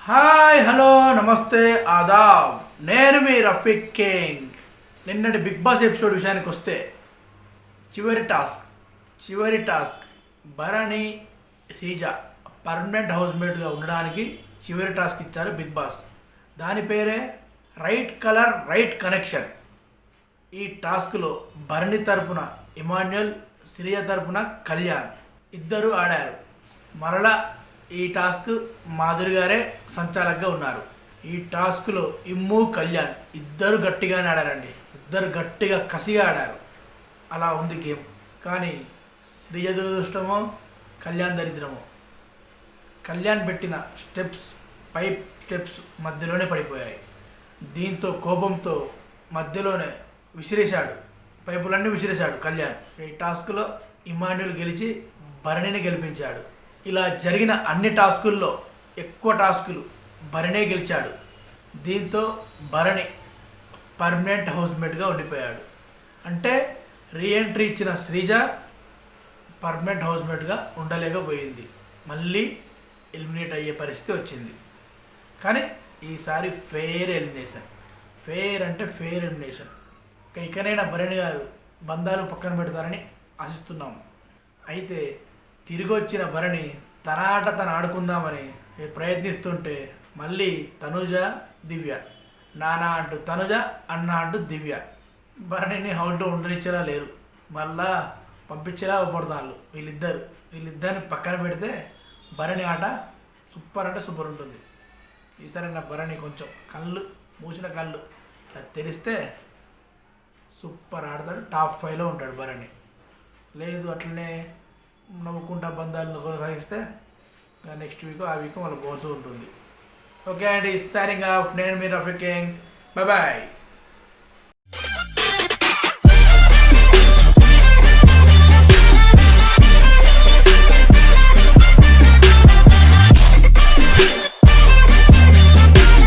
Hi hello నమస్తే ఆదాబ్. నేను మీ Rafiq king. నిన్నటి బిగ్ బాస్ ఎపిసోడ్ విషయానికి వస్తే చివరి టాస్క్ భరణి శ్రీజ పర్మనెంట్ హౌస్మేట్గా ఉండడానికి చివరి టాస్క్ ఇచ్చారు బిగ్ బాస్. దాని పేరే రైట్ కలర్ రైట్ కనెక్షన్. ఈ టాస్క్లో భరణి తరపున ఇమాన్యుయల్, శ్రీజ తరపున కళ్యాణ్ ఇద్దరు ఆడారు. మరలా ఈ టాస్క్ మాధురి గారే సంచాలకుగా ఉన్నారు. ఈ టాస్క్లో ఇమ్ము, కళ్యాణ్ ఇద్దరు గట్టిగానే ఆడారండి. ఇద్దరు గట్టిగా కసిగా ఆడారు. అలా ఉంది గేమ్. కానీ శ్రీజ దురదృష్టమో కళ్యాణ్ దరిద్రమో, కళ్యాణ్ పెట్టిన పైప్ స్టెప్స్ మధ్యలోనే పడిపోయాయి. దీంతో కోపంతో మధ్యలోనే పైపులన్నీ విసిరేశాడు కళ్యాణ్. ఈ టాస్క్లో ఇమాన్యుల్ గెలిచి భరణిని గెలిపించాడు. ఇలా జరిగిన అన్ని టాస్కుల్లో ఎక్కువ టాస్కులు భరణే గెలిచాడు. దీంతో భరణి పర్మనెంట్ హౌస్మేట్గా ఉండిపోయాడు. అంటే రీఎంట్రీ ఇచ్చిన శ్రీజ పర్మనెంట్ హౌస్మేట్గా ఉండలేకపోయింది. మళ్ళీ ఎలిమినేట్ అయ్యే పరిస్థితి వచ్చింది. కానీ ఈసారి ఫెయిర్ ఎలిమినేషన్. Fair elimination. ఇకనైనా భరణి గారు బంధాలు పక్కన పెడతారని ఆశిస్తున్నాము. అయితే తిరిగి వచ్చిన భరణి తన ఆట తను ఆడుకుందామని ప్రయత్నిస్తుంటే మళ్ళీ తనుజ, దివ్య, నానా అంటూ తనుజ, అన్న అంటూ దివ్య భరణిని హౌస్లో ఉండనిచ్చేలా లేరు. మళ్ళా పంపించేలా పడుతున్నారు వీళ్ళిద్దరిని పక్కన పెడితే భరణి ఆట సూపర్ అంటే సూపర్ ఉంటుంది. ఈసారి నా భరణి కొంచెం మూసిన కళ్ళు తెరిస్తే సూపర్ ఆడతాడు. టాప్ 5లో ఉంటాడు భరణి. లేదు అట్లనే నవ్వుకుంటా బంధాలను కొనసాగిస్తే నెక్స్ట్ వీక్ ఆ వీక్ వాళ్ళ పోతూ ఉంటుంది. ఓకే అండి, సైనింగ్ ఆఫ్. నేను మీ రఫీక్ కింగ్. బాయ్.